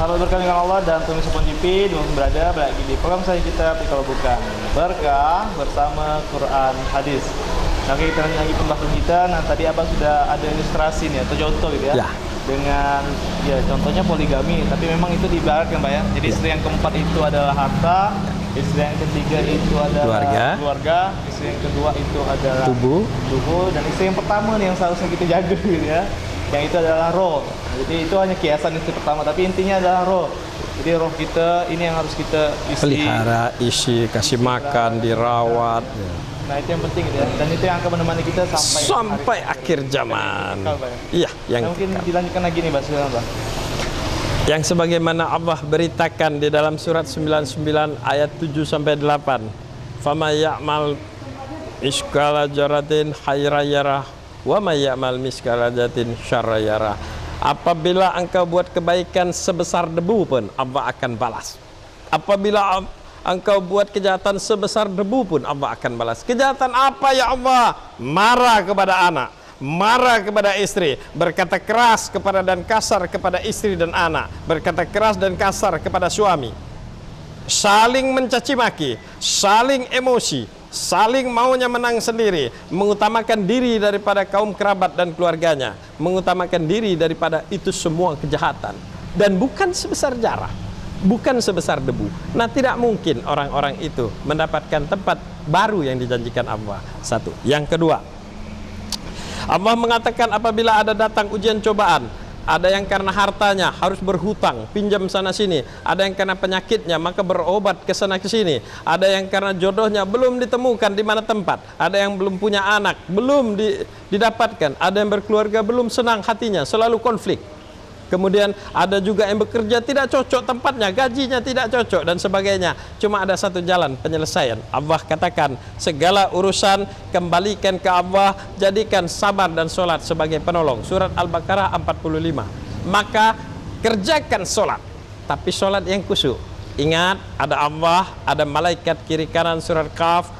Salam berkah dengan Allah dan pemirsa Pon TV dimanapun berada, lagi di program saya kita Kalau Bukan Berkah bersama Quran Hadis. Nah, oke, kita lanjut lagi pembahasan kita. Nah, tadi Abang sudah ada ilustrasi nih atau contoh gitu ya. Dengan ya contohnya poligami, tapi memang itu diibaratkan Pak ya. Jadi istri yang keempat itu adalah harta, istri yang ketiga itu adalah keluarga, istri yang kedua itu adalah tubuh, dan istri yang pertama nih yang seharusnya kita jaga gitu ya. Yang itu adalah roh. Jadi itu hanya kiasan istri pertama, tapi intinya adalah roh. Jadi roh kita ini yang harus kita pelihara, isi, kasih makan, dirawat. Nah, itu yang penting ya. Dan itu yang akan menemani kita sampai akhir zaman. Iya, yang mungkin dilanjutkan lagi nih, Pak. Yang sebagaimana Allah beritakan di dalam surat 99 ayat 7 sampai 8. Fama ya'mal miskala jaratin khairan yarah wa may ya'mal miskala dzarratin syarran yarah. Apabila engkau buat kebaikan sebesar debu pun Allah akan balas. Apabila engkau buat kejahatan sebesar debu pun Allah akan balas. Kejahatan apa ya Allah? Marah kepada anak, marah kepada istri, berkata keras kepada dan kasar kepada istri dan anak, berkata keras dan kasar kepada suami, saling mencaci maki, saling emosi, saling maunya menang sendiri, mengutamakan diri daripada kaum kerabat dan keluarganya, mengutamakan diri daripada itu semua kejahatan, dan bukan sebesar jarah, bukan sebesar debu. Nah, tidak mungkin orang-orang itu mendapatkan tempat baru yang dijanjikan Allah. Satu. Yang kedua, Allah mengatakan apabila ada datang ujian cobaan, ada yang karena hartanya harus berhutang, pinjam sana sini, ada yang karena penyakitnya maka berobat ke sana ke sini, ada yang karena jodohnya belum ditemukan di mana tempat, ada yang belum punya anak, belum didapatkan, ada yang berkeluarga belum senang hatinya, selalu konflik. Kemudian ada juga yang bekerja tidak cocok tempatnya, gajinya tidak cocok dan sebagainya. Cuma ada satu jalan penyelesaian. Allah katakan segala urusan kembalikan ke Allah, jadikan sabar dan solat sebagai penolong. Surat Al-Baqarah 45. Maka kerjakan solat, tapi solat yang khusyuk. Ingat ada Allah, ada malaikat kiri kanan. Surat Qaf,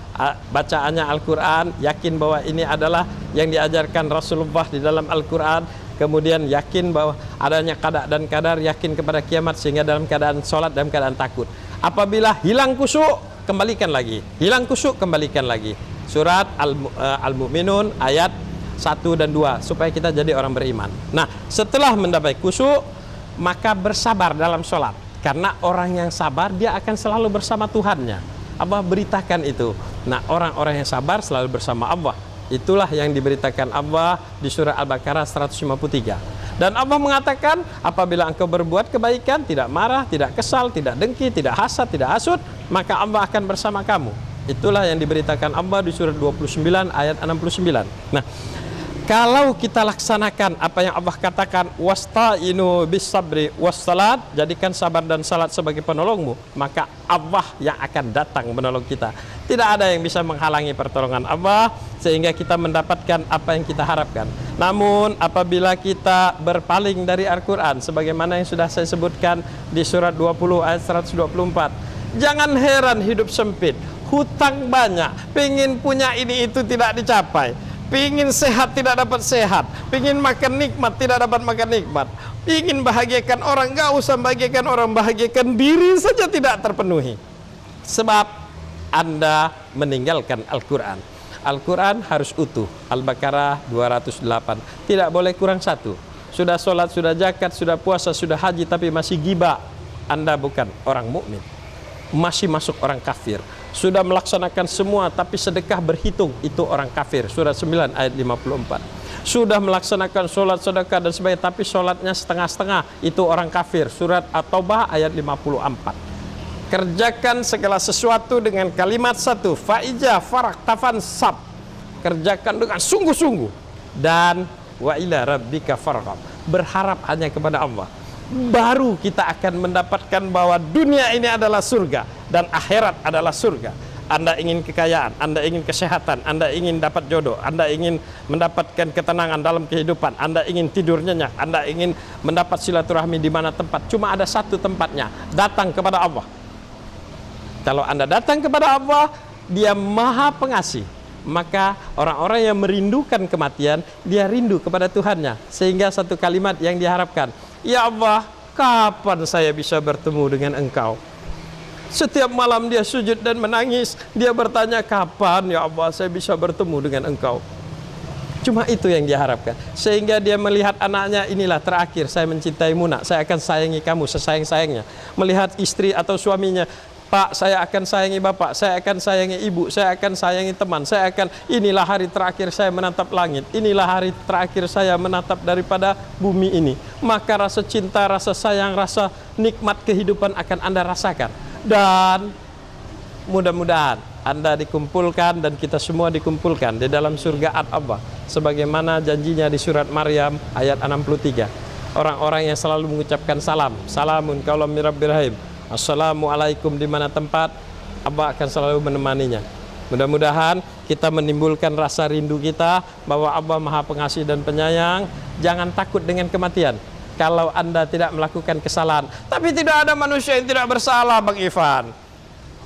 bacaannya Al-Quran, yakin bahwa ini adalah yang diajarkan Rasulullah di dalam Al-Quran. Kemudian yakin bahwa adanya qada dan qadar, yakin kepada kiamat sehingga dalam keadaan sholat, dalam keadaan takut. Apabila hilang khusyuk, kembalikan lagi. Hilang khusyuk, kembalikan lagi. Surat Al-Mu'minun ayat 1 dan 2 supaya kita jadi orang beriman. Nah, setelah mendapat khusyuk, maka bersabar dalam sholat. Karena orang yang sabar dia akan selalu bersama Tuhannya. Allah beritakan itu. Nah, orang-orang yang sabar selalu bersama Allah. Itulah yang diberitakan Allah di surah Al-Baqarah 153. Dan Allah mengatakan apabila engkau berbuat kebaikan, tidak marah, tidak kesal, tidak dengki, tidak hasad, tidak hasut, maka Allah akan bersama kamu. Itulah yang diberitakan Allah di surah 29 ayat 69. Nah, kalau kita laksanakan apa yang Allah katakan, wasta'inu bis sabri wassalat, jadikan sabar dan salat sebagai penolongmu, maka Allah yang akan datang menolong kita. Tidak ada yang bisa menghalangi pertolongan Allah sehingga kita mendapatkan apa yang kita harapkan. Namun apabila kita berpaling dari Al-Quran sebagaimana yang sudah saya sebutkan di surat 20 ayat 124, jangan heran hidup sempit, hutang banyak, pengen punya ini itu tidak dicapai, pingin sehat tidak dapat sehat, pingin makan nikmat tidak dapat makan nikmat, pingin bahagiakan orang, gak usah bahagiakan orang, bahagiakan diri saja tidak terpenuhi. Sebab Anda meninggalkan Al-Quran. Al-Quran harus utuh. Al-Baqarah 208. Tidak boleh kurang satu. Sudah sholat, sudah zakat, sudah puasa, sudah haji, tapi masih gibah, Anda bukan orang mukmin. Masih masuk orang kafir. Sudah melaksanakan semua tapi sedekah berhitung, itu orang kafir. Surat 9 ayat 54. Sudah melaksanakan sholat, sedekah dan sebagainya tapi sholatnya setengah-setengah, itu orang kafir. Surat At-Taubah ayat 54. Kerjakan segala sesuatu dengan kalimat satu, faijah farak tafan sab. Kerjakan dengan sungguh-sungguh dan wa ila rabbika farghab. Berharap hanya kepada Allah. Baru kita akan mendapatkan bahwa dunia ini adalah surga dan akhirat adalah surga. Anda ingin kekayaan, Anda ingin kesehatan, Anda ingin dapat jodoh, Anda ingin mendapatkan ketenangan dalam kehidupan, Anda ingin tidur nyenyak, Anda ingin mendapat silaturahmi di mana tempat. Cuma ada satu tempatnya, datang kepada Allah. Kalau Anda datang kepada Allah, Dia Maha Pengasih. Maka orang-orang yang merindukan kematian, dia rindu kepada Tuhannya. Sehingga satu kalimat yang diharapkan, ya Allah, kapan saya bisa bertemu dengan Engkau? Setiap malam dia sujud dan menangis. Dia bertanya, kapan ya Allah saya bisa bertemu dengan Engkau? Cuma itu yang dia harapkan. Sehingga dia melihat anaknya, inilah terakhir saya mencintaimu nak, saya akan sayangi kamu sesayang-sayangnya. Melihat istri atau suaminya, Pak, saya akan sayangi bapak, saya akan sayangi ibu, saya akan sayangi teman, saya akan, inilah hari terakhir saya menatap langit, inilah hari terakhir saya menatap daripada bumi ini. Maka rasa cinta, rasa sayang, rasa nikmat kehidupan akan Anda rasakan. Dan mudah-mudahan Anda dikumpulkan dan kita semua dikumpulkan di dalam surga Al-Abba, sebagaimana janjinya di surat Maryam ayat 63. Orang-orang yang selalu mengucapkan salam, salamun qaulam mir rabbir rahim, assalamualaikum, di mana tempat Abba akan selalu menemaninya. Mudah-mudahan kita menimbulkan rasa rindu kita bahwa Abba Maha Pengasih dan Penyayang. Jangan takut dengan kematian kalau Anda tidak melakukan kesalahan. Tapi tidak ada manusia yang tidak bersalah, Bang Ivan.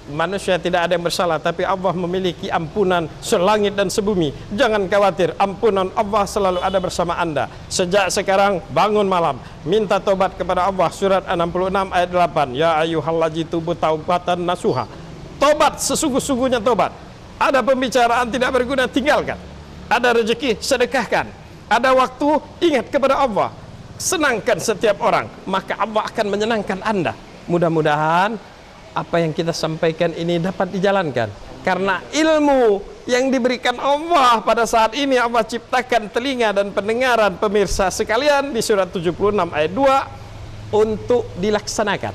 Manusia tidak ada yang bersalah, tapi Allah memiliki ampunan selangit dan sebumi. Jangan khawatir, ampunan Allah selalu ada bersama Anda. Sejak sekarang bangun malam, minta tobat kepada Allah. Surat 66 ayat 8. Ya ayyuhallazina tubu taubatan nasuha. Tobat sesungguh-sungguhnya tobat. Ada pembicaraan tidak berguna, tinggalkan. Ada rezeki, sedekahkan. Ada waktu, ingat kepada Allah. Senangkan setiap orang, maka Allah akan menyenangkan Anda. Mudah-mudahan apa yang kita sampaikan ini dapat dijalankan. Karena ilmu yang diberikan Allah pada saat ini, Allah ciptakan telinga dan pendengaran pemirsa sekalian di surat 76 ayat 2 untuk dilaksanakan,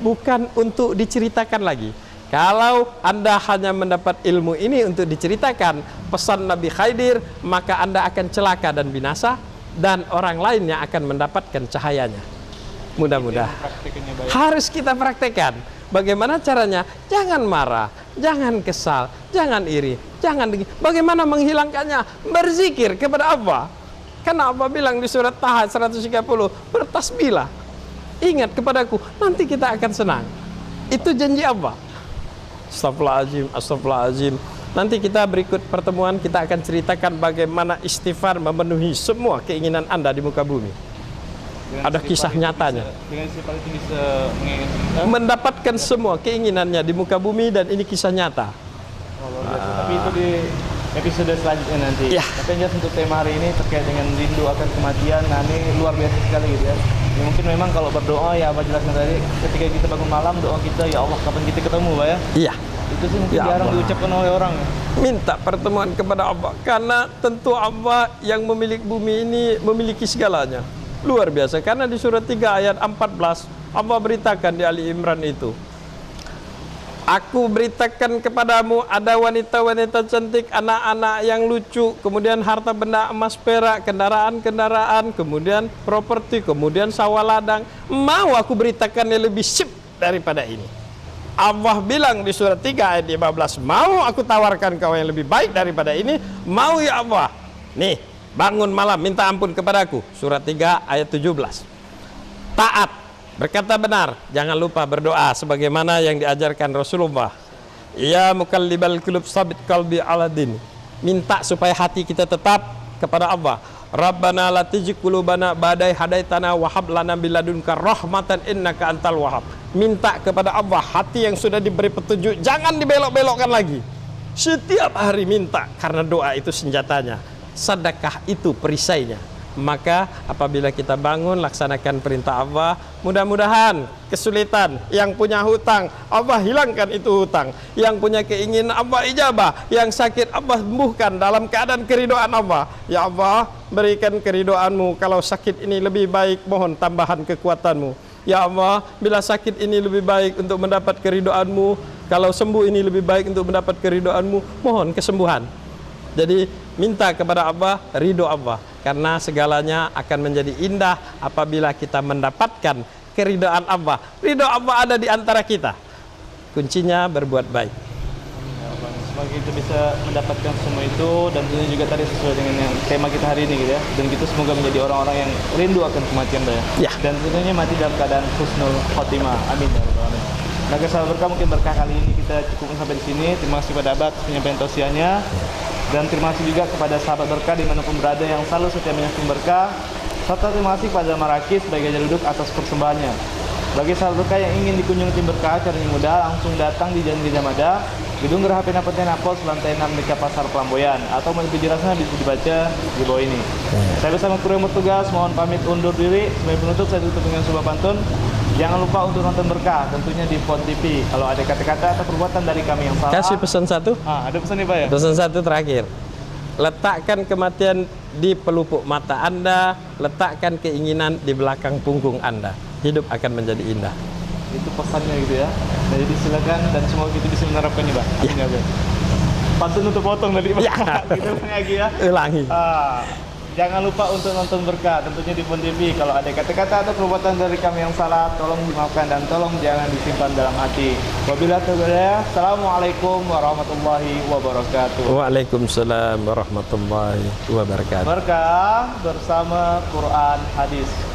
bukan untuk diceritakan lagi. Kalau Anda hanya mendapat ilmu ini untuk diceritakan pesan Nabi Khidir, maka Anda akan celaka dan binasa, dan orang lainnya akan mendapatkan cahayanya. Mudah-mudahan harus kita praktekkan. Bagaimana caranya? Jangan marah, jangan kesal, jangan iri, jangan dengki. Bagaimana menghilangkannya? Berzikir kepada Allah. Karena Allah bilang di surat Taha 130, bertasbihlah, ingat kepadaku, nanti kita akan senang. Itu janji Allah. Astagfirullahaladzim, astagfirullahaladzim. Nanti kita berikut pertemuan kita akan ceritakan bagaimana istighfar memenuhi semua keinginan Anda di muka bumi. Ada kisah nyatanya. Dengan istighfar itu bisa mendapatkan semua keinginannya di muka bumi, dan ini kisah nyata. Tapi itu di episode selanjutnya nanti. Ya. Tapi yang jelas untuk tema hari ini terkait dengan rindu akan kematian, nah ini luar biasa sekali gitu ya. Ya mungkin memang kalau berdoa ya Abah jelaskan tadi, ketika kita bangun malam doa kita, ya Allah kapan kita ketemu Pak ya. Iya. Itu sih mungkin Ya jarang Allah. diucapkan oleh orang ya. Minta pertemuan kepada Allah, karena tentu Allah yang memiliki bumi ini memiliki segalanya. Luar biasa, karena di surat 3 ayat 14 Allah beritakan di Ali Imran itu, aku beritakan kepadamu ada wanita-wanita cantik, anak-anak yang lucu, kemudian harta benda emas perak, kendaraan-kendaraan, kemudian properti, kemudian sawah ladang. Mau aku beritakan yang lebih sip daripada ini. Allah bilang di surat 3 ayat 15, mau aku tawarkan kau yang lebih baik daripada ini? Mau ya Allah. Nih, bangun malam minta ampun kepadaku. Surat 3 ayat 17. Taat, berkata benar, jangan lupa berdoa sebagaimana yang diajarkan Rasulullah. Ya mukallibal qulub sabit qalbi ala din. Minta supaya hati kita tetap kepada Allah. Rabbana la tuzigh qulubana ba'da idh hadaitana wa hab lana min ladunka rahmatan innaka antal wahhab. Minta kepada Allah hati yang sudah diberi petunjuk, jangan dibelok-belokkan lagi. Setiap hari minta, karena doa itu senjatanya, sedekah itu perisainya. Maka apabila kita bangun laksanakan perintah Allah, mudah-mudahan kesulitan, yang punya hutang Allah hilangkan itu hutang, yang punya keinginan Allah ijabah, yang sakit Allah sembuhkan dalam keadaan keridhaan Allah. Ya Allah, berikan keridhaanmu. Kalau sakit ini lebih baik, mohon tambahan kekuatanmu. Ya Allah, bila sakit ini lebih baik untuk mendapat keridhaanmu, kalau sembuh ini lebih baik untuk mendapat keridhaanmu, mohon kesembuhan. Jadi minta kepada Allah ridho Allah, karena segalanya akan menjadi indah apabila kita mendapatkan keridhaan Allah. Ridho Allah ada di antara kita. Kuncinya berbuat baik. Semoga kita bisa mendapatkan semua itu, dan tentunya juga tadi sesuai dengan yang tema kita hari ini gitu ya. Dan kita semoga menjadi orang-orang yang rindu akan kematian Pak ya. Ya. Dan tentunya mati dalam keadaan husnul khotimah. Amin ya rabbal alamin. Nah, sahabat berkah, mungkin berkah kali ini kita cukupkan sampai di sini. Terima kasih kepada Abah atas penyampaian tausiahnya. Dan terima kasih juga kepada sahabat berkah dimanapun berada yang selalu setia menyaksikan berkah. serta terima kasih pada Marakis sebagai jasa duduk atas persembahannya. Bagi sahabat berkah yang ingin dikunjungi tim berkah caranya mudah, langsung datang di Jalan Gajah Mada, Gedung Geraha Pontianak Pos, lantai 6 dekat Pasar Pelamboyan, atau lebih jelasnya bisa dibaca di bawah ini. Saya bersama kru yang bertugas mohon pamit undur diri. Sebagai penutup saya tutup dengan sebuah pantun. Jangan lupa untuk nonton berkah, tentunya di Pon TV. Kalau ada kata-kata atau perbuatan dari kami yang salah, Kasih pesan satu. ada pesan nih Pak ya? Pesan satu terakhir. Letakkan kematian di pelupuk mata Anda, letakkan keinginan di belakang punggung Anda. Hidup akan menjadi indah. Itu pesannya gitu ya. Nah, jadi silakan dan semoga kita bisa menerapkan nih Pak. Amin ya. Pantun untuk potong tadi Pak. Ya. Gitu lagi ya. Ulangi. Jangan lupa untuk nonton berkah, tentunya di Pon TV. Kalau ada kata-kata atau perbuatan dari kami yang salah, tolong dimaafkan dan tolong jangan disimpan dalam hati. Wabillahi taufiq. Assalamualaikum warahmatullahi wabarakatuh. Waalaikumsalam warahmatullahi wabarakatuh. Berkah bersama Quran Hadis.